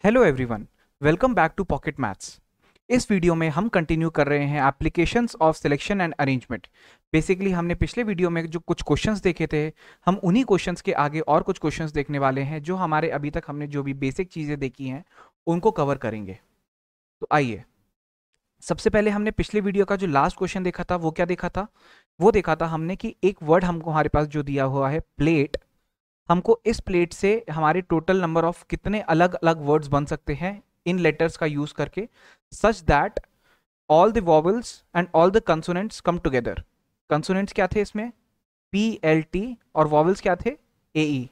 Hello everyone, welcome back to Pocket Maths. इस video में हम कंटिन्यू कर रहे हैं applications of selection and arrangement. Basically हमने पिछले वीडियो में जो कुछ क्वेश्चंस देखे थे, हम उन्हीं क्वेश्चंस के आगे और कुछ क्वेश्चंस देखने वाले हैं जो हमारे अभी तक हमने जो भी बेसिक चीज़ें देखी हैं उनको कवर करेंगे। तो आइए, सबसे पहले हमने पिछले वीडियो का जो लास्ट क्वेश्चन देखा था वो क्या देखा था? वो देखा था हमने कि एक वर्ड हमको हमारे पास जो दिया हुआ है प्लेट, हमको इस प्लेट से हमारे टोटल नंबर ऑफ कितने अलग अलग वर्ड्स बन सकते हैं इन लेटर्स का यूज करके, such that all the vowels and all the consonants come together. Consonants क्या थे इसमें? पी एल टी, और वॉवल्स क्या थे? ए ई।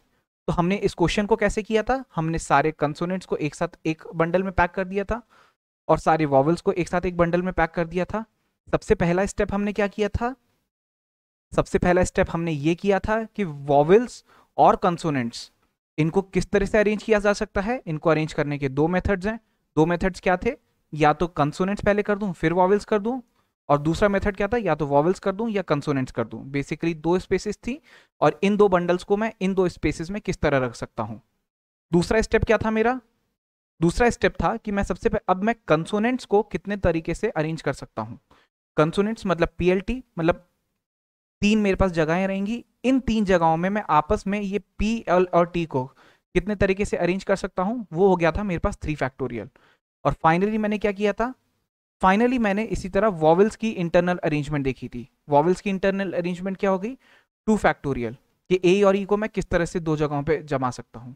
तो हमने इस क्वेश्चन को कैसे किया था? हमने सारे कंसोनेंट्स को एक साथ एक बंडल में पैक कर दिया था और सारे वॉवल्स को एक साथ एक बंडल में पैक कर दिया था। सबसे पहला स्टेप हमने क्या किया था? सबसे पहला स्टेप हमने ये किया था कि वॉवल्स और कंसोनेंट्स, इनको किस तरह से अरेंज किया जा सकता है। इनको अरेंज करने के दो मेथड्स हैं। दो मेथड्स क्या थे? या तो कंसोनेंट्स पहले कर दूं फिर वॉवल्स कर दूं, और दूसरा मेथड क्या था? या तो वॉवल्स कर दूं या कंसोनेंट्स कर दूं। बेसिकली दो स्पेसेस थी और इन दो बंडल्स को मैं इन दो स्पेसेस में किस तरह रख सकता हूं। दूसरा स्टेप क्या था मेरा? दूसरा स्टेप था कि मैं अब मैं कंसोनेंट्स को कितने तरीके से अरेंज कर सकता हूं। कंसोनेंट्स मतलब पीएलटी, मतलब तीन मेरे पास जगहें रहेंगी। इन तीन जगहों में मैं आपस में ये पी एल और टी को कितने तरीके से अरेंज कर सकता हूं, वो हो गया था मेरे पास 3 फैक्टोरियल। और फाइनली मैंने क्या किया था? फाइनली मैंने इसी तरह वॉवल्स की इंटरनल अरेंजमेंट देखी थी। वॉवल्स की इंटरनल अरेंजमेंट क्या हो गई? 2 फैक्टोरियल, कि ए और ई को मैं किस तरह से दो जगहों पे जमा सकता हूं।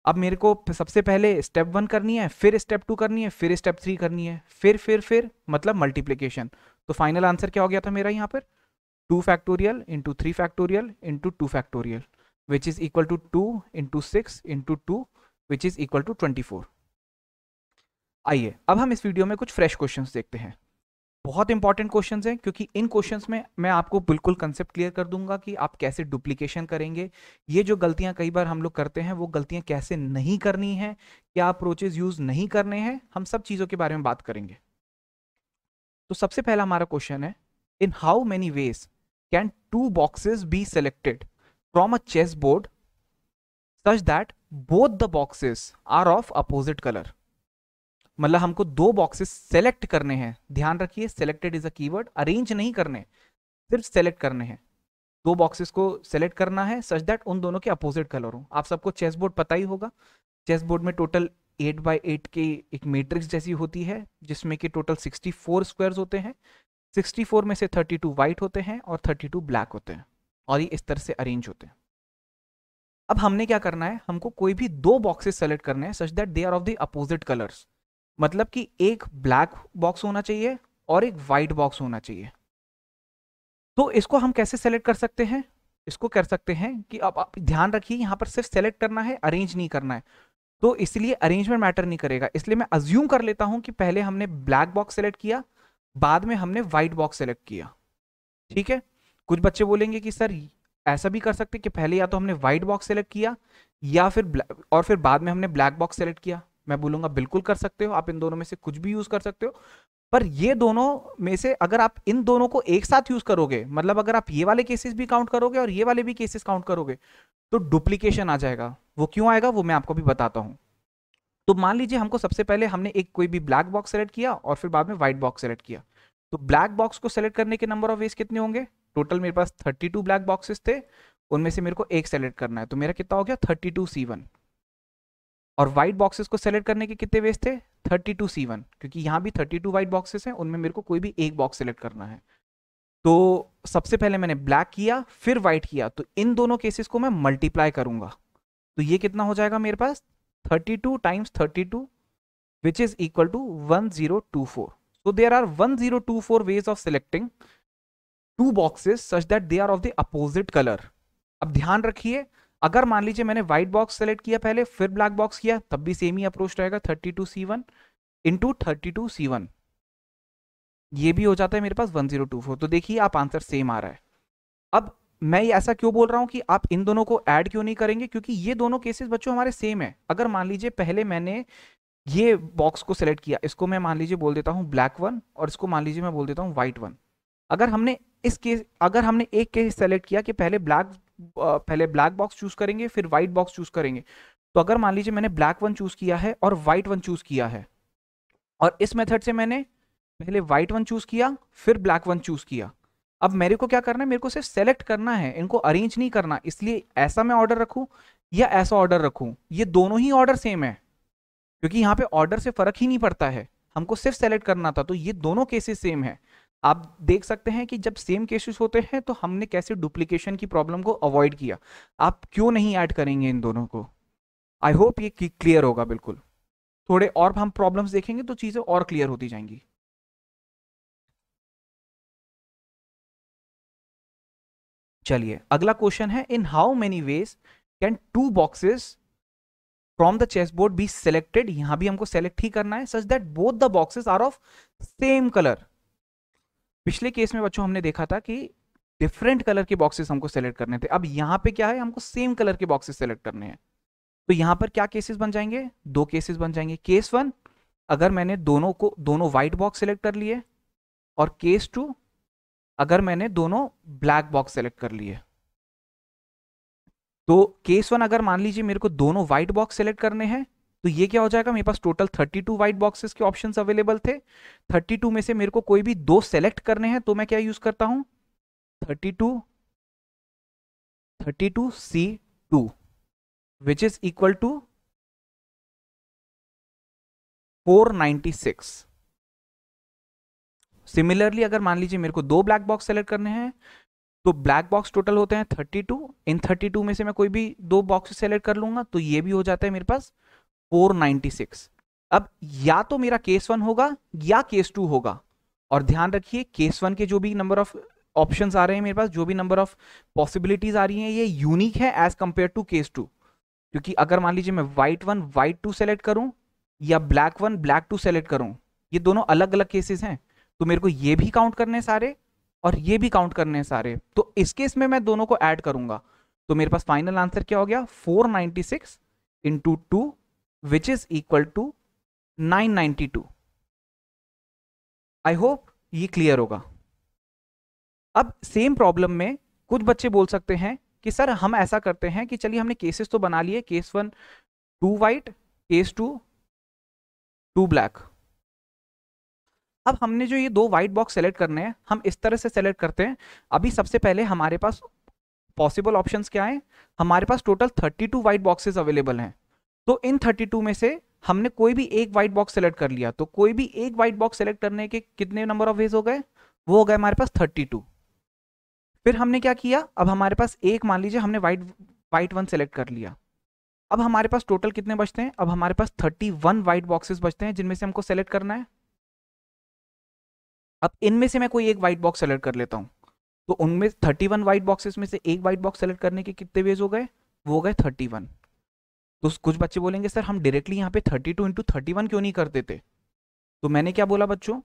अब मेरे को सबसे पहले स्टेप 1 करनी है, फिर स्टेप 2 करनी है, फिर स्टेप 3 करनी है, फिर मतलब मल्टीप्लीकेशन। तो फाइनल आंसर क्या हो गया था मेरा यहाँ पर? 2 factorial into 3 factorial into 2 factorial, which is equal to 2 into 6 into 2, which is equal to 24। आइए अब हम इस वीडियो में कुछ फ्रेश क्वेश्चंस देखते हैं। बहुत इंपॉर्टेंट क्वेश्चंस हैं क्योंकि इन क्वेश्चंस में मैं आपको बिल्कुल कंसेप्ट क्लियर कर दूंगा कि आप कैसे डुप्लीकेशन करेंगे। ये जो गलतियां कई बार हम लोग करते हैं वो गलतियां कैसे नहीं करनी है, क्या अप्रोचेज यूज नहीं करने हैं, हम सब चीजों के बारे में बात करेंगे। तो सबसे पहला हमारा क्वेश्चन है, in how many veg can two boxes be selected from a chessboard such that both the boxes are of opposite color? मतलब हमको दो बॉक्सेस सेलेक्ट करने हैं। ध्यान रखिए, selected is a keyword, arrange नहीं करने, सिर्फ सेलेक्ट करने हैं। दो बॉक्सेस को सेलेक्ट करना है सच दैट उन दोनों के अपोजिट कलर हो। आप सबको चेस बोर्ड पता ही होगा। चेस बोर्ड में टोटल 8 बाई 8 की एक मैट्रिक्स जैसी होती है जिसमें कि टोटल 64 स्क्वायर्स होते हैं। 64 में से 32 वाइट होते हैं और 32 ब्लैक होते हैं, और ये इस तरह से अरेंज होते हैं। अब हमने क्या करना है? हमको कोई भी दो बॉक्सेस सेलेक्ट करने हैं such that they are of the opposite colours. मतलब कि एक ब्लैक बॉक्स होना चाहिए और एक वाइट बॉक्स होना चाहिए। तो इसको हम कैसे सेलेक्ट कर सकते हैं? इसको कर सकते हैं कि अब आप ध्यान रखिए, यहां पर सिर्फ सेलेक्ट करना है, अरेंज नहीं करना है। तो इसलिए अरेंजमेंट मैटर नहीं करेगा। इसलिए मैं अज्यूम कर लेता हूं कि पहले हमने ब्लैक बॉक्स सेलेक्ट किया, बाद में हमने व्हाइट बॉक्स सेलेक्ट किया। ठीक है। कुछ बच्चे बोलेंगे कि सर ऐसा भी कर सकते कि पहले या तो हमने व्हाइट बॉक्स सेलेक्ट किया या फिर और फिर बाद में हमने ब्लैक बॉक्स सेलेक्ट किया। मैं बोलूंगा बिल्कुल कर सकते हो, आप इन दोनों में से कुछ भी यूज कर सकते हो। पर ये दोनों में से अगर आप इन दोनों को एक साथ यूज करोगे, मतलब अगर आप ये वाले केसेस भी काउंट करोगे और ये वाले भी केसेस काउंट करोगे, तो डुप्लीकेशन आ जाएगा। वो क्यों आएगा वो मैं आपको भी बताता हूं। तो मान लीजिए हमको सबसे पहले हमने एक कोई भी ब्लैक बॉक्स सेलेक्ट किया और फिर बाद में व्हाइट बॉक्स सेलेक्ट किया। तो ब्लैक बॉक्स को सेलेक्ट करने के नंबर ऑफ वेज कितने होंगे? टोटल मेरे पास 32 ब्लैक बॉक्सेस थे, उनमें से मेरे को एक सेलेक्ट करना है, तो मेरा कितना हो गया? 32C1। और व्हाइट बॉक्सेस को सेलेक्ट करने के कितने वेज थे? 32C1, क्योंकि यहाँ भी 32 व्हाइट बॉक्सेस हैं, उनमें मेरे को कोई भी एक बॉक्स सेलेक्ट करना है। तो सबसे पहले मैंने ब्लैक किया फिर व्हाइट किया, तो इन दोनों केसेस को मैं मल्टीप्लाई करूंगा। तो ये कितना हो जाएगा मेरे पास? 32 times 32, which is equal to 1024. So there are 1024 ways of selecting two boxes such that they are of the opposite color. अब ध्यान रखिए, अगर मान लीजिए मैंने व्हाइट बॉक्स सेलेक्ट किया पहले फिर ब्लैक बॉक्स किया, तब भी सेम ही अप्रोच रहेगा। 32C1 इंटू 32C1, ये भी हो जाता है मेरे पास 1024। तो देखिए आप आंसर सेम आ रहा है। अब मैं ये ऐसा क्यों बोल रहा हूं कि आप इन दोनों को ऐड क्यों नहीं करेंगे? क्योंकि ये दोनों केसेस बच्चों हमारे सेम है। अगर मान लीजिए पहले मैंने ये बॉक्स को सेलेक्ट किया, इसको मैं मान लीजिए बोल देता हूं ब्लैक 1 और इसको मान लीजिए मैं बोल देता हूं व्हाइट 1। अगर हमने एक केस सेलेक्ट किया कि पहले ब्लैक बॉक्स चूज करेंगे फिर व्हाइट बॉक्स चूज करेंगे, तो अगर मान लीजिए मैंने ब्लैक वन चूज किया है और व्हाइट वन चूज किया है, और इस मेथड से मैंने पहले व्हाइट वन चूज किया फिर ब्लैक वन चूज किया, अब मेरे को क्या करना है, मेरे को सिर्फ सेलेक्ट करना है, इनको अरेंज नहीं करना। इसलिए ऐसा मैं ऑर्डर रखूं या ऐसा ऑर्डर रखूं, ये दोनों ही ऑर्डर सेम है, क्योंकि यहाँ पे ऑर्डर से फर्क ही नहीं पड़ता है, हमको सिर्फ सेलेक्ट करना था। तो ये दोनों केसेस सेम है। आप देख सकते हैं कि जब सेम केसेस होते हैं तो हमने कैसे डुप्लीकेशन की प्रॉब्लम को अवॉइड किया। आप क्यों नहीं ऐड करेंगे इन दोनों को? आई होप ये क्लियर होगा बिल्कुल। थोड़े और हम प्रॉब्लम्स देखेंगे तो चीजें और क्लियर होती जाएंगी। चलिए अगला क्वेश्चन है, in how many ways can two boxes from the chess board be selected. यहां भी हमको सेलेक्ट ही करना है, such that both the boxes are of same colour. पिछले केस में बच्चों हमने देखा था कि डिफरेंट कलर के बॉक्सेस हमको सेलेक्ट करने थे, अब यहां पे क्या है, हमको सेम कलर के बॉक्सेस सेलेक्ट करने हैं। तो यहां पर क्या केसेस बन जाएंगे, दो केसेस बन जाएंगे। केस वन, अगर मैंने दोनों व्हाइट बॉक्स सेलेक्ट कर लिए, और केस टू, अगर मैंने दोनों ब्लैक बॉक्स सेलेक्ट कर लिए। तो केस वन अगर मान लीजिए मेरे को दोनों व्हाइट बॉक्स सेलेक्ट करने हैं, तो ये क्या हो जाएगा, मेरे पास टोटल 32 व्हाइट बॉक्सेस के ऑप्शंस अवेलेबल थे। 32 में से मेरे को कोई भी दो सेलेक्ट करने हैं, तो मैं क्या यूज करता हूं, 32C2 which is equal to 496। Similarly अगर मान लीजिए मेरे को दो ब्लैक बॉक्स सेलेक्ट करने हैं, तो ब्लैक बॉक्स टोटल होते हैं 32। इन 32 में से मैं कोई भी दो बॉक्स सेलेक्ट कर लूंगा, तो ये भी हो जाता है मेरे पास 496। अब या तो मेरा केस वन होगा या केस टू होगा, और ध्यान रखिए केस वन के जो भी नंबर ऑफ ऑप्शंस आ रहे हैं मेरे पास, जो भी नंबर ऑफ पॉसिबिलिटीज आ रही हैं, ये यूनिक है as compare to case two. क्योंकि अगर मान लीजिए मैं white one white two select करूं या black one black two select करूं, ये दोनों अलग अलग केसेस हैं, तो मेरे को ये भी काउंट करने हैं सारे और ये भी काउंट करने हैं सारे। तो इस केस में मैं दोनों को ऐड करूंगा, तो मेरे पास फाइनल आंसर क्या हो गया, 496 into 2 which is equal to 992। I hope ये क्लियर होगा। अब सेम प्रॉब्लम में कुछ बच्चे बोल सकते हैं कि सर हम ऐसा करते हैं कि चलिए हमने केसेस तो बना लिए, case one 2 white, case two 2 black. अब हमने जो ये दो व्हाइट बॉक्स सेलेक्ट करने हैं, हम इस तरह से सेलेक्ट करते हैं। अभी सबसे पहले हमारे पास पॉसिबल ऑप्शंस क्या हैं, हमारे पास टोटल 32 व्हाइट बॉक्सेस अवेलेबल हैं। तो इन 32 में से हमने कोई भी एक व्हाइट बॉक्स सेलेक्ट कर लिया, तो कोई भी एक व्हाइट बॉक्स सेलेक्ट करने के कितने नंबर ऑफ वेज हो गए, वो हो गए हमारे पास 32। फिर हमने क्या किया, अब हमारे पास एक, मान लीजिए हमने व्हाइट वन सेलेक्ट कर लिया, अब हमारे पास टोटल कितने बचते हैं, अब हमारे पास 31 व्हाइट बॉक्सेस बचते हैं जिनमें से हमको सेलेक्ट करना है। अब इनमें से मैं कोई एक व्हाइट बॉक्स सेलेक्ट कर लेता हूं, तो उनमें 31 व्हाइट बॉक्सेस में से एक व्हाइट बॉक्स सेलेक्ट करने के कितने वेज हो गए, वो हो गए 31। तो कुछ बच्चे बोलेंगे सर हम डायरेक्टली यहाँ पे 32 इंटू 31 क्यों नहीं कर देते? तो मैंने क्या बोला बच्चों,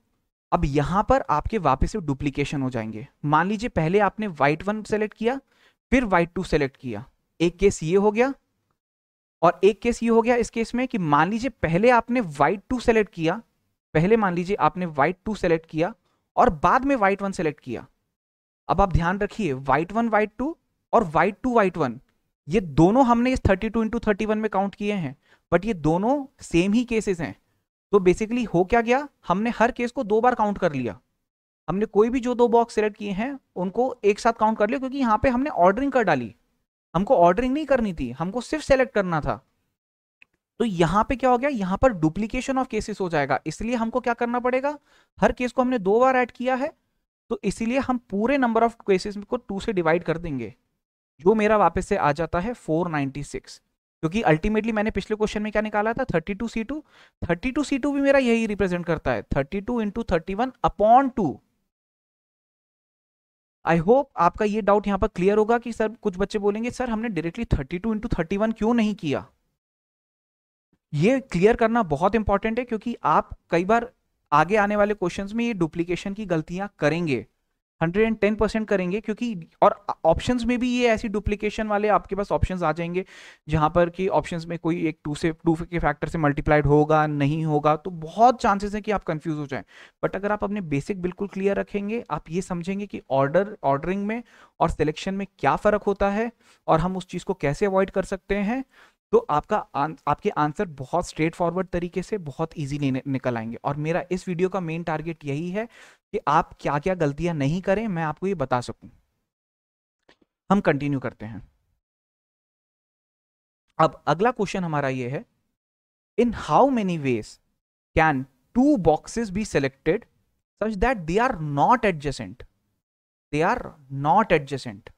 अब यहां पर आपके वापस से डुप्लीकेशन हो जाएंगे। मान लीजिए पहले आपने व्हाइट वन सेलेक्ट किया फिर व्हाइट टू सेलेक्ट किया, एक केस ये हो गया, और एक केस ये हो गया इस केस में कि मान लीजिए पहले आपने व्हाइट टू सेलेक्ट किया, पहले मान लीजिए आपने व्हाइट टू सेलेक्ट किया और बाद में व्हाइट वन सेलेक्ट किया। अब आप ध्यान रखिए व्हाइट वन व्हाइट टू और व्हाइट टू व्हाइट वन, ये दोनों हमने इस 32 इंटू 31 में काउंट किए हैं, बट ये दोनों सेम ही केसेस हैं। तो बेसिकली हो क्या गया, हमने हर केस को दो बार काउंट कर लिया। हमने कोई भी जो दो बॉक्स सेलेक्ट किए हैं उनको एक साथ काउंट कर लिया, क्योंकि यहाँ पे हमने ऑर्डरिंग कर डाली, हमको ऑर्डरिंग नहीं करनी थी, हमको सिर्फ सेलेक्ट करना था। तो यहां पे क्या हो गया, यहां पर डुप्लीकेशन ऑफ केसेस हो जाएगा, इसलिए हमको क्या करना पड़ेगा, हर केस को हमने दो बार ऐड किया है, तो इसीलिए हम पूरे नंबर ऑफ केसेस को 2 से डिवाइड कर देंगे, जो मेरा वापस से आ जाता है 496। क्योंकि अल्टीमेटली मैंने पिछले क्वेश्चन में क्या निकाला था, 32C2, 32C2 भी मेरा यही रिप्रेजेंट करता है, 32 इंटू 31 अपॉन 2। आई होप आपका ये डाउट यहां पर क्लियर होगा कि सर कुछ बच्चे बोलेंगे सर हमने डायरेक्टली 32 इंटू 31 क्यों नहीं किया। ये क्लियर करना बहुत इंपॉर्टेंट है, क्योंकि आप कई बार आगे आने वाले क्वेश्चंस में ये डुप्लीकेशन की गलतियां करेंगे, 110% करेंगे, क्योंकि और ऑप्शंस में भी ये ऐसी डुप्लीकेशन वाले आपके पास ऑप्शंस आ जाएंगे जहां पर कि ऑप्शंस में कोई एक 2 के फैक्टर से मल्टीप्लाइड होगा नहीं होगा, तो बहुत चांसेस है कि आप कंफ्यूज हो जाएं। बट अगर आप अपने बेसिक बिल्कुल क्लियर रखेंगे, आप ये समझेंगे कि ऑर्डरिंग में और सिलेक्शन में क्या फर्क होता है और हम उस चीज को कैसे अवॉइड कर सकते हैं, तो आपके आंसर बहुत स्ट्रेट फॉरवर्ड तरीके से बहुत इजीली निकल आएंगे। और मेरा इस वीडियो का मेन टारगेट यही है कि आप क्या क्या गलतियां नहीं करें, मैं आपको ये बता सकूं। हम कंटिन्यू करते हैं। अब अगला क्वेश्चन हमारा ये है, in how many ways can two boxes be selected such that they are not adjacent, they are not adjacent.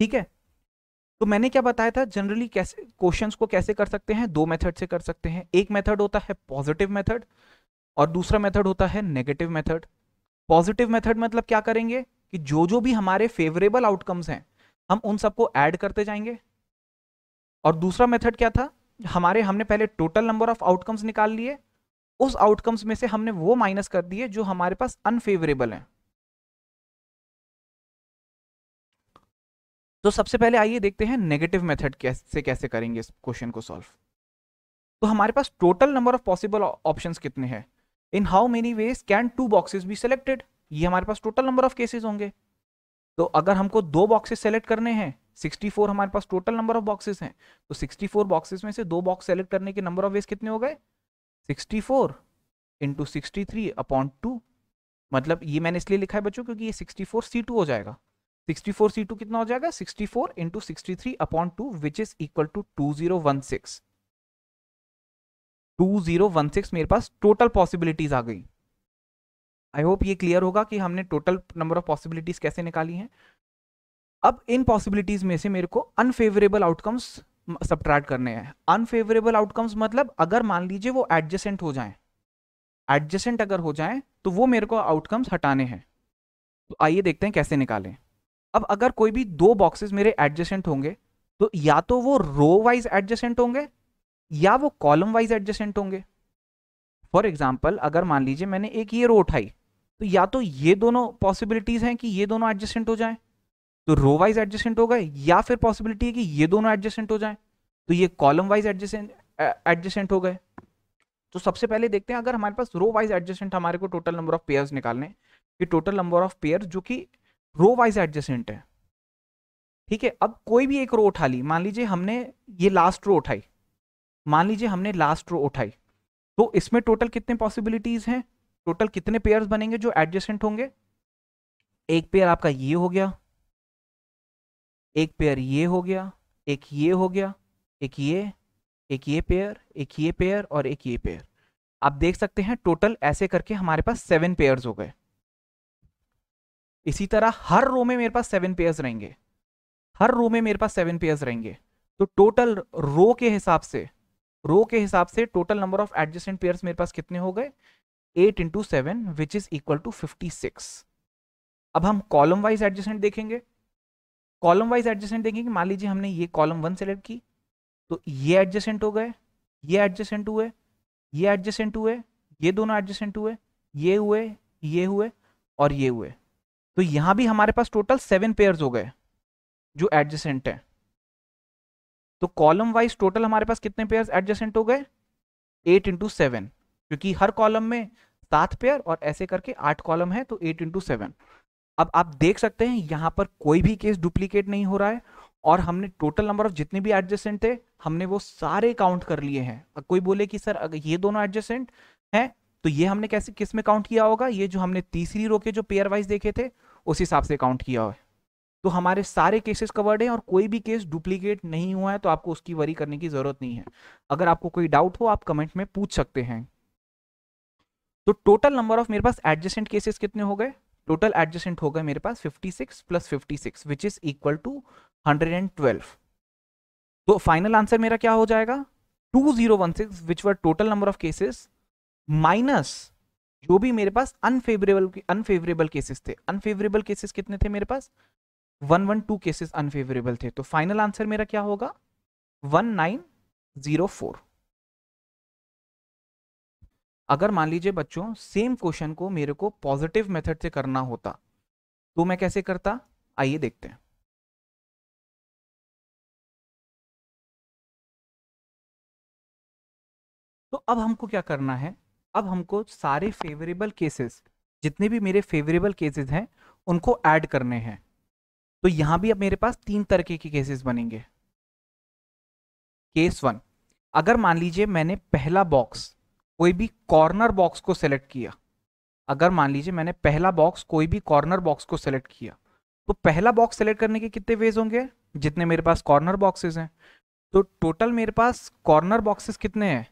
ठीक है, तो मैंने क्या बताया था, जनरली कैसे क्वेश्चंस को कैसे कर सकते हैं, दो मेथड से कर सकते हैं। एक मेथड होता है पॉजिटिव मेथड और दूसरा मेथड होता है नेगेटिव मेथड। पॉजिटिव मेथड मतलब क्या करेंगे कि जो जो भी हमारे फेवरेबल आउटकम्स हैं हम उन सबको ऐड करते जाएंगे। और दूसरा मेथड क्या था, हमने पहले टोटल नंबर ऑफ आउटकम्स निकाल लिए, उस आउटकम्स में से हमने वो माइनस कर दिए जो हमारे पास अनफेवरेबल हैं। तो सबसे पहले आइए देखते हैं नेगेटिव मेथड कैसे करेंगे इस क्वेश्चन को सॉल्व। तो हमारे पास total number of possible options कितने हैं, in how many ways can two boxes be selected, ये हमारे पास टोटल नंबर ऑफ केसेस होंगे। तो अगर हमको दो बॉक्सेस सेलेक्ट करने हैं, 64 हमारे पास टोटल नंबर ऑफ बॉक्सेस हैं, तो 64 बॉक्सेस में से दो बॉक्स सेलेक्ट करने के नंबर ऑफ वेज कितने हो गए, 64 इंटू 63/2। मतलब ये मैंने इसलिए लिखा है बच्चों क्योंकि ये 64C2 हो जाएगा। 64C2 कितना हो जाएगा, 64 into 63/2 which is equal to 2016। 2016 मेरे पास टोटल पॉसिबिलिटीज आ गई। आई होप ये क्लियर होगा कि हमने टोटल नंबर ऑफ पॉसिबिलिटीज कैसे निकाली हैं। अब इन पॉसिबिलिटीज में से मेरे को अनफेवरेबल आउटकम्स सबट्रैक्ट करने हैं। अनफेवरेबल आउटकम्स मतलब अगर मान लीजिए वो एडजेसेंट हो जाएं, एडजेसेंट अगर हो जाएं तो वो मेरे को आउटकम्स हटाने हैं। तो आइए देखते हैं कैसे निकालें। अब अगर कोई भी दो बॉक्सेस मेरे एडजेसेंट होंगे तो या तो वो रो वाइज एडजेसेंट होंगे या वो कॉलम वाइज एडजेसेंट होंगे। फॉर एग्जाम्पल अगर मान लीजिए मैंने एक ये रो उठाई, तो या तो ये दोनों पॉसिबिलिटीज हैं कि ये दोनों एडजेसेंट हो जाएं तो रो वाइज एडजेसेंट हो गए, या फिर पॉसिबिलिटी है कि ये दोनों एडजेसेंट हो जाएं तो ये कॉलम वाइज एडजेसेंट हो गए। तो सबसे पहले देखते हैं, अगर हमारे पास रो वाइज एडजेसेंट हमारे को टोटल नंबर ऑफ पेयर्स निकालने, कि टोटल नंबर ऑफ पेयर जो कि रो वाइज एडजेसेंट है। ठीक है, अब कोई भी एक रो उठा ली, मान लीजिए हमने ये लास्ट रो उठाई, मान लीजिए हमने लास्ट रो उठाई, तो इसमें टोटल कितने पॉसिबिलिटीज हैं, टोटल कितने पेयर्स बनेंगे जो एडजेसेंट होंगे। एक पेयर आपका ये हो गया, एक पेयर ये हो गया, एक ये हो गया, एक ये पेयर, एक ये पेयर और एक ये पेयर। आप देख सकते हैं टोटल ऐसे करके हमारे पास 7 पेयर्स हो गए। इसी तरह हर रो में मेरे पास 7 पेयर्स रहेंगे, हर रो में मेरे पास 7 पेयर्स रहेंगे। तो टोटल रो के हिसाब से total number of adjacent pairs मेरे पास कितने हो गए, 8 into 7 which is equal to 56। अब हम कॉलम वाइज एडजेसेंट देखेंगे। कॉलम वाइज एडजेसेंट देखेंगे, मान लीजिए हमने ये कॉलम 1 सेलेक्ट की, तो ये एडजेसेंट हो गए, ये एडजेसेंट हुए, ये एडजेसेंट हुए, ये दोनों एडजेसेंट हुए, ये हुए, ये हुए और ये हुए। तो यहां भी हमारे पास टोटल 7 पेयर्स हो गए जो एडजेसेंट है। तो कॉलम वाइज टोटल हमारे पास कितने पेयर्स एडजेसेंट हो गए, 8 इंटू 7, क्योंकि हर कॉलम में 7 पेयर और ऐसे करके 8 कॉलम है, तो 8 इंटू 7। अब आप देख सकते हैं यहां पर कोई भी केस डुप्लीकेट नहीं हो रहा है, और हमने टोटल नंबर ऑफ जितने भी एडजेसेंट थे हमने वो सारे काउंट कर लिए हैं। अब कोई बोले कि सर अगर ये दोनों एडजेसेंट हैं तो ये हमने कैसे किस में काउंट किया होगा, ये जो हमने तीसरी रो के जो पेयर वाइज देखे थे उस हिसाब से काउंट किया है। तो हमारे सारे केसेस कवर्ड हैं और कोई भी केस डुप्लीकेट नहीं हुआ है, तो आपको उसकी वरी करने की जरूरत नहीं है। अगर आपको कोई डाउट हो आप कमेंट में पूछ सकते हैं। तो टोटल नंबर ऑफ मेरे पास एडजेसेंट केसेस कितने हो गए, टोटल एडजेसेंट हो गए मेरे पास 56 plus 56 which is equal to 112। तो फाइनल आंसर मेरा क्या हो जाएगा, 2016 which were total number of cases minus जो भी मेरे पास अनफेवरेबल केसेस थे। अनफेवरेबल केसेस कितने थे मेरे पास, 112 केसेस अनफेवरेबल थे। तो फाइनल आंसर मेरा क्या होगा, 1904। अगर मान लीजिए बच्चों सेम क्वेश्चन को मेरे को पॉजिटिव मेथड से करना होता तो मैं कैसे करता, आइए देखते हैं। तो अब हमको क्या करना है, अब हमको सारे फेवरेबल केसेस, जितने भी मेरे फेवरेबल केसेस हैं उनको ऐड करने हैं। तो यहां भी अब मेरे पास 3 तरह के केसेस बनेंगे। केस 1, अगर मान लीजिए मैंने पहला बॉक्स कोई भी कॉर्नर बॉक्स को सेलेक्ट किया, अगर मान लीजिए मैंने पहला बॉक्स कोई भी कॉर्नर बॉक्स को सेलेक्ट किया, तो पहला बॉक्स सेलेक्ट करने के कितने वेज होंगे, जितने मेरे पास कॉर्नर बॉक्सेस हैं। तो टोटल मेरे पास कॉर्नर बॉक्सेस कितने हैं,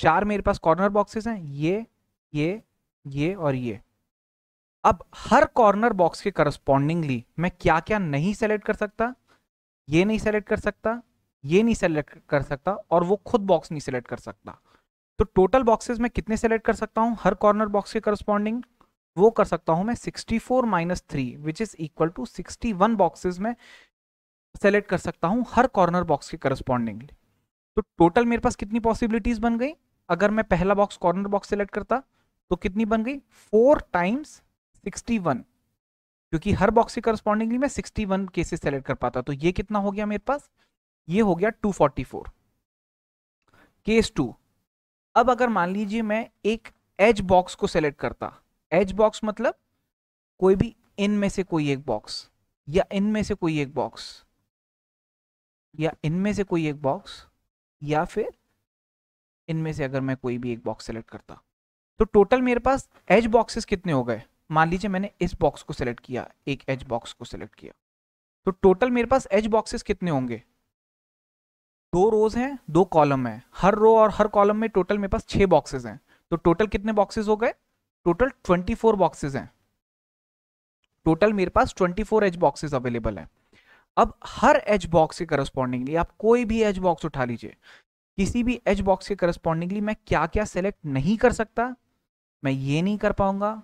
4 मेरे पास कॉर्नर बॉक्सेस हैं, ये और ये। अब हर कॉर्नर बॉक्स के करस्पॉन्डिंगली मैं क्या क्या नहीं सेलेक्ट कर सकता, ये नहीं सेलेक्ट कर सकता, ये नहीं सेलेक्ट कर सकता, और वो खुद बॉक्स नहीं सेलेक्ट कर सकता। तो टोटल बॉक्सेस में कितने सेलेक्ट कर सकता हूं हर कॉर्नर बॉक्स के करस्पॉन्डिंग, वो कर सकता हूं मैं 64 minus 3 which is equal to 61 boxes में सेलेक्ट कर सकता हूं हर कॉर्नर बॉक्स के करस्पॉन्डिंगली। तो टोटल मेरे पास कितनी पॉसिबिलिटीज बन गई, अगर मैं पहला बॉक्स कॉर्नर बॉक्स सेलेक्ट करता तो कितनी बन गई, 4 टाइम्स 61, क्योंकि हर बॉक्स के करस्पॉन्डिंगली मैं 61 केसेस सेलेक्ट कर पाता। तो ये कितना हो गया मेरे पास, ये हो गया 244। केस 2, अब अगर मान लीजिए मैं एक एज बॉक्स को सेलेक्ट करता, एज बॉक्स मतलब कोई भी इनमें से कोई एक बॉक्स, या इनमें से कोई एक बॉक्स, या इनमें से कोई एक बॉक्स, या फिर इनमें से अगर मैं कोई भी एक बॉक्स सेलेक्ट करता, तो टोटल मेरे पास एज बॉक्सेस कितने हो गए। मान लीजिए मैंने इस बॉक्स को सेलेक्ट किया, एक एज बॉक्स को सेलेक्ट किया, तो टोटल मेरे पास एज बॉक्सेस कितने होंगे, 2 रोज हैं 2 कॉलम है, हर रो और हर कॉलम में टोटल मेरे पास 6 बॉक्सेस हैं। तो टोटल कितने बॉक्सेस हो गए, टोटल 24 बॉक्सेस हैं। टोटल मेरे पास 24 एज बॉक्सेस अवेलेबल हैं। अब हर एज बॉक्स के करस्पॉन्डिंगली आप कोई भी एज बॉक्स उठा लीजिए, किसी भी एज बॉक्स के करस्पॉन्डिंगली मैं क्या क्या सेलेक्ट नहीं कर सकता, मैं ये नहीं कर पाऊंगा,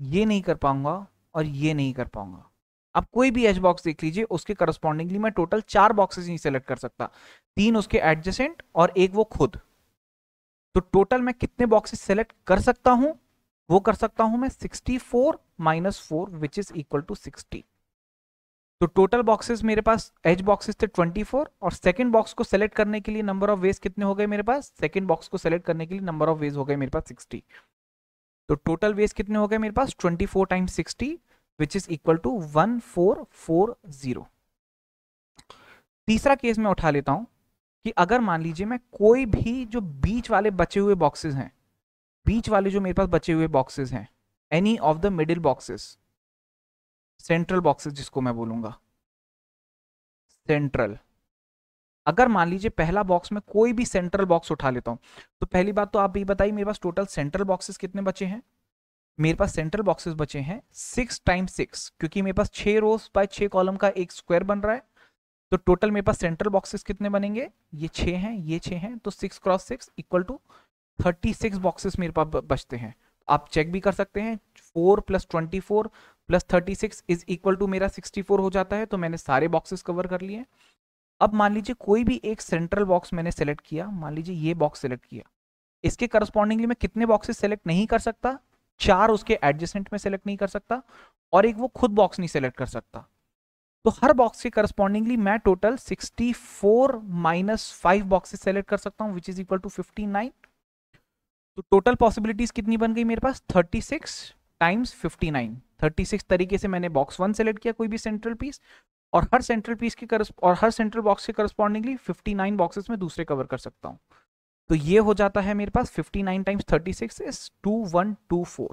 ये नहीं कर पाऊंगा, और ये नहीं कर पाऊंगा। आप कोई भी एज बॉक्स देख लीजिए, उसके करस्पॉन्डिंगली मैं टोटल 4 बॉक्सेस नहीं सेलेक्ट कर सकता, 3 उसके एडजेसेंट और एक वो खुद। तो टोटल मैं कितने बॉक्सेस सेलेक्ट कर सकता हूं, वो कर सकता हूं मैं 64 minus 4 which is equal to 60। तो टोटल बॉक्सेस मेरे पास एज बॉक्सेस थे 24, और सेकंड बॉक्स को सेलेक्ट करने के लिए नंबर ऑफ वेज कितने हो गए मेरे पास, सेकंड बॉक्स को सेलेक्ट करने के लिए नंबर ऑफ वेज हो गए मेरे पास 60। तो टोटल वेज कितने हो गए मेरे पास, 24 times 60 which is equal to 1440। तीसरा केस मैं उठा लेता हूं कि अगर मान लीजिए मैं कोई भी जो बीच वाले बचे हुए बॉक्सेस हैं, बीच वाले जो मेरे पास बचे हुए बॉक्सेस हैं, any of the middle boxes, central boxes जिसको मैं बोलूंगा सेंट्रल, अगर मान लीजिए पहला बॉक्स में कोई भी सेंट्रल बॉक्स उठा लेता हूं, तो पहली बात तो आप ये बताइए मेरे पास टोटल सेंट्रल बॉक्सेस कितने बचे हैं। मेरे पास सेंट्रल बॉक्सेस बचे हैं 6 टाइम्स 6, क्योंकि मेरे पास 6 रोज बाय 6 कॉलम का एक स्क्वायर बन रहा है। तो टोटल मेरे पास सेंट्रल बॉक्सेस कितने बनेंगे, ये 6 हैं, ये 6 हैं, तो 6 क्रॉस 6 इक्वल टू 36 बॉक्सेस मेरे पास बचते हैं। आप चेक भी कर सकते हैं, 4 plus 24 plus 36 is equal to मेरा 64 हो जाता है। तो मैंने सारे बॉक्सेस कवर कर लिए। अब मान लीजिए कोई भी एक सेंट्रल बॉक्स मैंने सेलेक्ट किया, मान लीजिए ये बॉक्स सेलेक्ट किया, इसके करस्पॉन्डिंगली मैं कितने बॉक्सेस सेलेक्ट नहीं कर सकता, 4 उसके एडजेसेंट में सेलेक्ट नहीं कर सकता, और एक वो खुद बॉक्स नहीं सेलेक्ट कर सकता। तो हर बॉक्स के करस्पॉन्डिंगली मैं टोटल 64 माइनस 5 बॉक्सेस सेलेक्ट कर सकता हूं विच इज इक्वल टू 59। तो टोटल पॉसिबिलिटीज कितनी बन गई मेरे पास, 36 टाइम्स 59। 36 तरीके से मैंने बॉक्स 1 सेलेक्ट किया कोई भी सेंट्रल पीस, और हर सेंट्रल पीस के और हर सेंट्रल बॉक्स के करस्पॉन्डिंगली 59 बॉक्सेस में दूसरे कवर कर सकता हूं। तो ये हो जाता है मेरे पास 59 टाइम्स 36 इज 2124।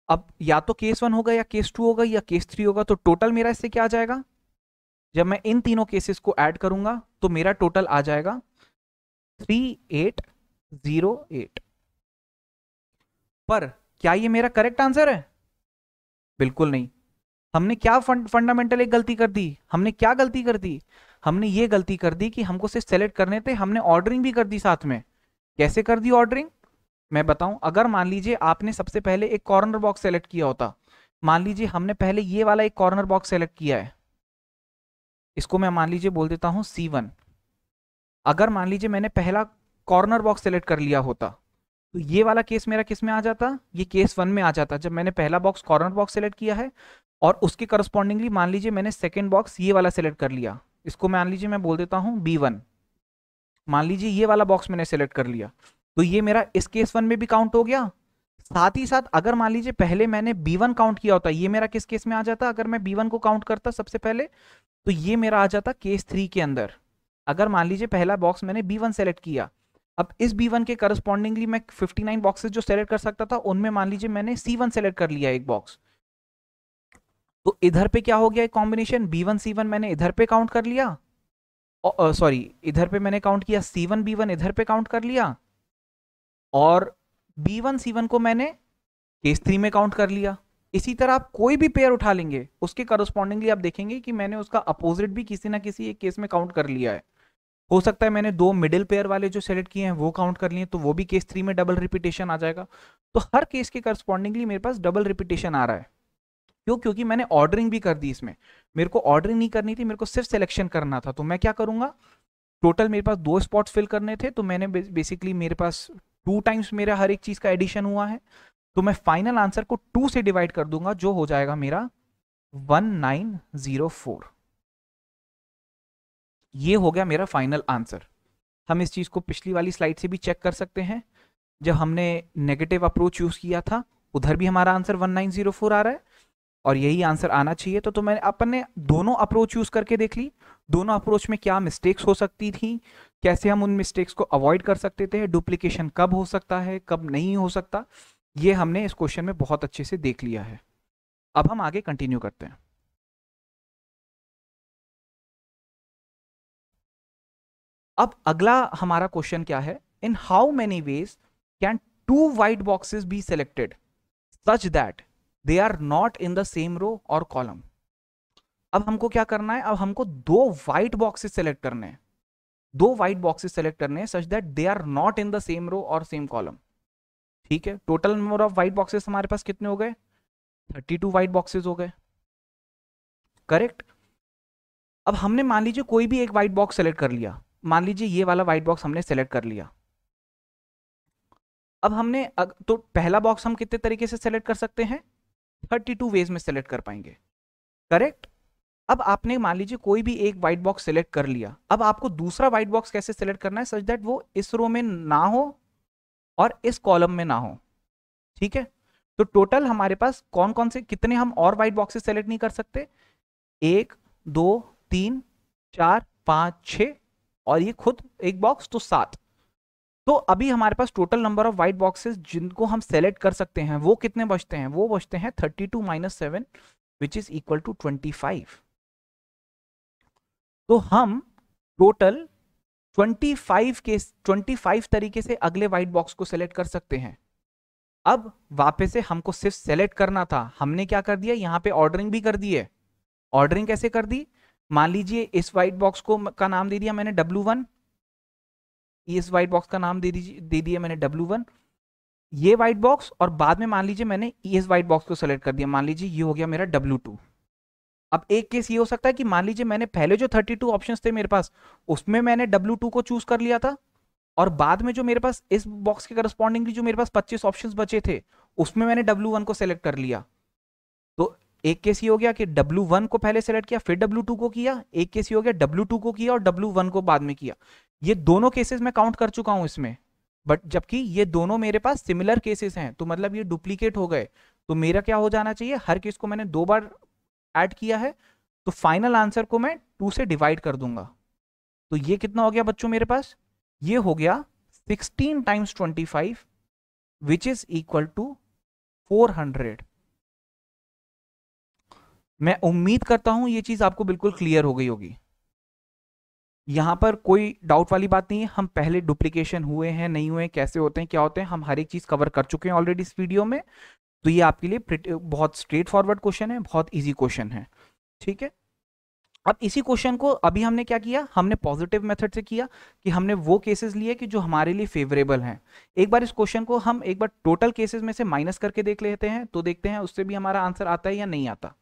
अब या तो केस 1 होगा या केस 2 होगा या केस 3 होगा। तो टोटल मेरा इससे क्या आ जाएगा, जब मैं इन तीनों केसेस को ऐड करूंगा तो मेरा टोटल आ जाएगा 3808। पर क्या ये मेरा करेक्ट आंसर है, बिल्कुल नहीं। हमने क्या फंडामेंटल एक गलती कर दी, हमने क्या गलती कर दी, हमने ये गलती कर दी कि हमको सिर्फ सेलेक्ट करने थे, हमने ऑर्डरिंग भी कर दी साथ में। कैसे कर दी ऑर्डरिंग, मैं बताऊं। अगर मान लीजिए आपने सबसे पहले एक कॉर्नर बॉक्स सेलेक्ट किया होता, मान लीजिए हमने पहले ये वाला एक कॉर्नर बॉक्स सेलेक्ट किया है, इसको मैं मान लीजिए बोल देता हूं C1। अगर मान लीजिए मैंने पहला कॉर्नर बॉक्स सेलेक्ट कर लिया होता, तो ये वाला केस मेरा किस में आ जाता, ये केस 1 में आ जाता, जब मैंने पहला बॉक्स कॉर्नर बॉक्स सेलेक्ट किया है और उसके करस्पॉन्डिंगली मान लीजिए मैंने सेकेंड बॉक्स ये वाला सेलेक्ट कर लिया, इसको मान लीजिए मैं बोल देता हूं B1। मान लीजिए ये वाला बॉक्स मैंने सेलेक्ट कर लिया, तो ये मेरा इस केस 1 में भी काउंट हो गया। साथ ही साथ अगर मान लीजिए पहले मैंने B1 काउंट किया होता, ये मेरा किस केस में आ जाता, अगर मैं B1 को काउंट करता सबसे पहले, तो ये मेरा आ जाता केस 3 के अंदर। अगर मान लीजिए पहला बॉक्स मैंने B1 सेलेक्ट किया, अब इस B1 के करस्पॉन्डिंगली मैं 59 बॉक्सेस जो सेलेक्ट कर सकता था उनमें मान लीजिए मैंने C1 सेलेक्ट कर लिया एक बॉक्स, तो इधर पे क्या हो गया, एक कॉम्बिनेशन B1 C1 मैंने इधर पे काउंट कर लिया, सॉरी इधर पे मैंने काउंट किया C1 B1 इधर पे काउंट कर लिया, और B1 C1 को मैंने केस 3 में काउंट कर लिया। इसी तरह आप कोई भी पेयर उठा लेंगे उसके करस्पॉन्डिंगली आप देखेंगे कि मैंने उसका अपोजिट भी किसी ना किसी एक केस में काउंट कर लिया है। हो सकता है मैंने दो मिडिल पेयर वाले जो सेलेक्ट किए हैं वो काउंट कर लिए, तो वो भी केस 3 में डबल रिपीटेशन आ जाएगा। तो हर केस के करस्पॉन्डिंगली मेरे पास डबल रिपीटेशन आ रहा है। क्यों? क्योंकि मैंने ऑर्डरिंग भी कर दी इसमें। मेरे को ऑर्डरिंग नहीं करनी थी, मेरे को सिर्फ सिलेक्शन करना था। तो मैं क्या करूंगा, टोटल मेरे पास 2 स्पॉट्स फिल करने थे, तो मैंने बेसिकली मेरे पास 2 टाइम्स मेरा हर एक चीज का एडिशन हुआ है, तो मैं फाइनल आंसर को 2 से डिवाइड कर दूंगा, जो हो जाएगा मेरा 1904। ये हो गया मेरा फाइनल आंसर। हम इस चीज को पिछली वाली स्लाइड से भी चेक कर सकते हैं। जब हमने नेगेटिव अप्रोच यूज किया था उधर भी हमारा आंसर 1904 आ रहा है, और यही आंसर आना चाहिए। तो मैंने अपन ने दोनों अप्रोच यूज करके देख ली, दोनों अप्रोच में क्या मिस्टेक्स हो सकती थी, कैसे हम उन मिस्टेक्स को अवॉइड कर सकते थे, डुप्लीकेशन कब हो सकता है कब नहीं हो सकता, ये हमने इस क्वेश्चन में बहुत अच्छे से देख लिया है। अब हम आगे कंटिन्यू करते हैं। अब अगला हमारा क्वेश्चन क्या है, in how many ways can 2 white boxes be selected such that they are not in the same row और कॉलम। अब हमको क्या करना है, अब हमको 2 व्हाइट बॉक्सेस सेलेक्ट करने हैं, 2 व्हाइट बॉक्सेस सेलेक्ट करने हैं such that they are not in the same row और सेम कॉलम। ठीक है, total number of white boxes हमारे पास कितने हो गए, 32 व्हाइट बॉक्सेस हो गए, करेक्ट। अब हमने मान लीजिए कोई भी एक व्हाइट बॉक्स सेलेक्ट कर लिया, मान लीजिए ये वाला व्हाइट बॉक्स हमने सेलेक्ट कर लिया। अब हमने तो पहला बॉक्स हम कितने तरीके से सेलेक्ट कर सकते हैं, 32 वेज में सेलेक्ट कर पाएंगे, करेक्ट। अब आपने मान लीजिए कोई भी एक व्हाइट बॉक्स सेलेक्ट कर लिया, अब आपको दूसरा व्हाइट बॉक्स कैसे सेलेक्ट करना है सच दैट वो इस रो में ना हो और इस कॉलम में ना हो। ठीक है, तो टोटल हमारे पास कौन कौन से कितने हम और व्हाइट बॉक्सेस सेलेक्ट नहीं कर सकते, 1 2 3 4 5 6 और ये खुद एक बॉक्स, तो 7। तो अभी हमारे पास total number of white boxes जिनको हम सेलेक्ट कर सकते हैं वो कितने बचते हैं, वो बचते हैं 32 - 7 विच इज इक्वल टू 25। तो हम टोटल 25 तरीके से अगले व्हाइट बॉक्स को सेलेक्ट कर सकते हैं। अब वापस से हमको सिर्फ सेलेक्ट करना था, हमने क्या कर दिया, यहां पे ऑर्डरिंग भी कर दी है। ऑर्डरिंग कैसे कर दी, मान लीजिए इस व्हाइट बॉक्स को का नाम दे दिया मैंने W1, इस व्हाइट बॉक्स का नाम दे दिया मैंने W1, ये व्हाइट बॉक्स, और बाद में मान लीजिए मैंने इस व्हाइट बॉक्स को सेलेक्ट कर दिया, मान लीजिए ये हो गया मेरा W2। अब एक केस ये हो सकता है कि मान लीजिए मैंने पहले जो 32 ऑप्शंस थे मेरे पास उसमें मैंने W2 को चूज कर लिया था, और बाद में जो मेरे पास इस बॉक्स के करस्पॉन्डिंगली जो मेरे पास 25 ऑप्शंस बचे थे उसमें मैंने W1 को सेलेक्ट कर लिया। तो एक केस ये हो गया कि W1 को पहले सेलेक्ट किया फिर W2 को किया, एक केस ये हो गया W2 को किया और W1 को बाद में किया। ये दोनों केसेस मैं काउंट कर चुका हूं इसमें, बट जबकि ये दोनों मेरे पास सिमिलर केसेस हैं, तो मतलब ये डुप्लीकेट हो गए। तो मेरा क्या हो जाना चाहिए, हर केस को मैंने 2 बार ऐड किया है, तो फाइनल आंसर को मैं 2 से डिवाइड कर दूंगा। तो ये कितना हो गया बच्चों मेरे पास, ये हो गया 16 × 25 विच इज इक्वल टू 400। मैं उम्मीद करता हूं ये चीज आपको बिल्कुल क्लियर हो गई होगी। यहां पर कोई डाउट वाली बात नहीं है, हम पहले डुप्लीकेशन हुए हैं नहीं हुए, कैसे होते हैं क्या होते हैं, हम हर एक चीज कवर कर चुके हैं ऑलरेडी इस वीडियो में। तो ये आपके लिए बहुत स्ट्रेट फॉरवर्ड क्वेश्चन है, बहुत इजी क्वेश्चन है। ठीक है, अब इसी क्वेश्चन को अभी हमने क्या किया, हमने पॉजिटिव मेथड से किया कि हमने वो केसेस लिए कि जो हमारे लिए फेवरेबल हैं। एक बार इस क्वेश्चन को हम एक बार टोटल केसेस में से माइनस करके देख लेते हैं, तो देखते हैं उससे भी हमारा आंसर आता है या नहीं आता।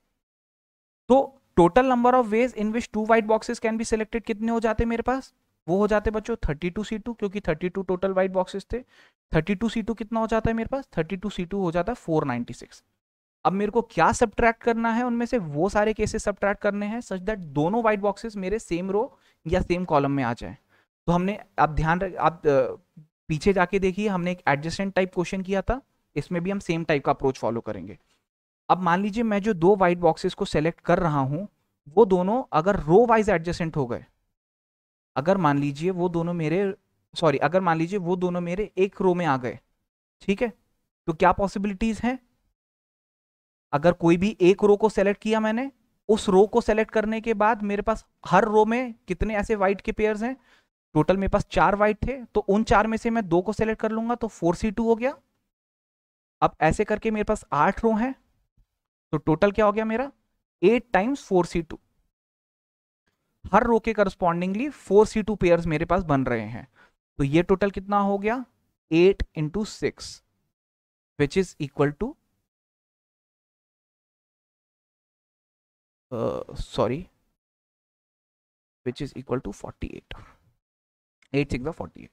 तो total number of ways in which 2 white boxes can be selected कितने हो जाते मेरे पास, वो हो जाते बच्चों 32C2, क्योंकि 32 टोटल व्हाइट बॉक्सेस थे। 32C2 कितना हो जाता है मेरे पास, 32C2 हो जाता है 496। अब मेरे को क्या सब्ट्रैक्ट करना है, उनमें से वो सारे केसेस सब्ट्रैक्ट करने हैं सच दैट दोनों व्हाइट बॉक्सेस मेरे सेम रो या सेम कॉलम में आ जाए। तो हमने आप आप पीछे जाके देखिए, हमने एक एडजेसेंट टाइप क्वेश्चन किया था, इसमें भी हम सेम टाइप का अप्रोच फॉलो करेंगे। अब मान लीजिए मैं जो 2 व्हाइट बॉक्सेस को सेलेक्ट कर रहा हूं वो दोनों अगर रो वाइज एडजेसेंट हो गए, अगर मान लीजिए वो दोनों मेरे अगर मान लीजिए वो दोनों मेरे एक रो में आ गए, ठीक है, तो क्या पॉसिबिलिटीज हैं? अगर कोई भी एक रो को सेलेक्ट किया मैंने, उस रो को सेलेक्ट करने के बाद मेरे पास हर रो में कितने ऐसे व्हाइट के पेयर्स हैं? टोटल मेरे पास 4 व्हाइट थे, तो उन 4 में से मैं 2 को सेलेक्ट कर लूंगा, तो 4c2 हो गया। अब ऐसे करके मेरे पास 8 रो हैं, तो टोटल क्या हो गया मेरा? 8 टाइम्स 4c2। हर रो के करस्पॉन्डिंगली 4c2 पेयर्स मेरे पास बन रहे हैं, तो ये टोटल कितना हो गया? 8 into 6 which is equal to which is equal to 48। 8 6 48।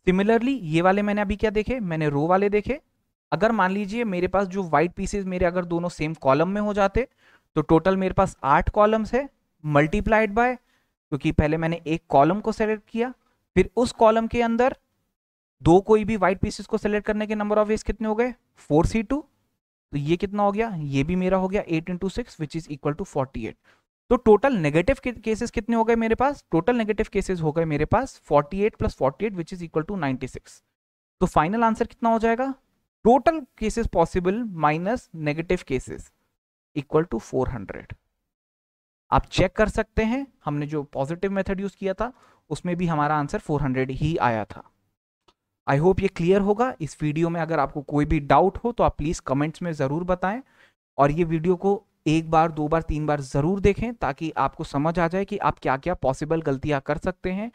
Similarly ये वाले मैंने अभी क्या देखे? मैंने रो वाले देखे। अगर मान लीजिए मेरे पास जो व्हाइट पीसेस मेरे अगर दोनों सेम कॉलम में हो जाते, तो टोटल मेरे पास 8 कॉलम्स है, मल्टीप्लाइड बाय, क्योंकि पहले मैंने एक कॉलम को सेलेक्ट किया, फिर उस कॉलम के अंदर दो कोई भी व्हाइट पीसेस को सेलेक्ट करने के नंबर ऑफ वेज कितने हो गए? 4c2। तो ये कितना हो गया? ये भी मेरा हो गया 8 into 6 which is equal to 48। तो टोटल नेगेटिव केसेस कितने हो गए मेरे पास? टोटल नेगेटिव केसेस हो गए मेरे पास 48 plus 48 which is equal to 96। तो फाइनल आंसर कितना हो जाएगा? Total cases possible minus negative cases equal to 400। आप चेक कर सकते हैं, हमने जो पॉजिटिव मेथड यूज किया था उसमें भी हमारा आंसर 400 ही आया था। आई होप ये क्लियर होगा। इस वीडियो में अगर आपको कोई भी डाउट हो तो आप प्लीज कमेंट्स में जरूर बताएं, और ये वीडियो को एक बार, दो बार, तीन बार जरूर देखें, ताकि आपको समझ आ जाए कि आप क्या क्या पॉसिबल गलतियां कर सकते हैं,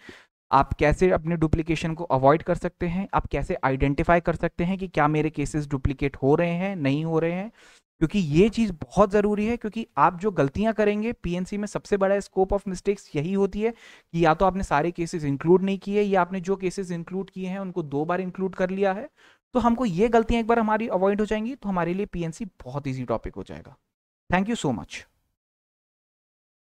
आप कैसे अपने डुप्लीकेशन को अवॉइड कर सकते हैं, आप कैसे आइडेंटिफाई कर सकते हैं कि क्या मेरे केसेस डुप्लीकेट हो रहे हैं, नहीं हो रहे हैं। क्योंकि ये चीज़ बहुत ज़रूरी है, क्योंकि आप जो गलतियां करेंगे पीएनसी में सबसे बड़ा स्कोप ऑफ मिस्टेक्स यही होती है कि या तो आपने सारे केसेस इंक्लूड नहीं किए, या आपने जो केसेस इंक्लूड किए हैं उनको 2 बार इंक्लूड कर लिया है। तो हमको ये गलतियां एक बार हमारी अवॉइड हो जाएंगी तो हमारे लिए पीएनसी बहुत ईजी टॉपिक हो जाएगा। Thank you so much.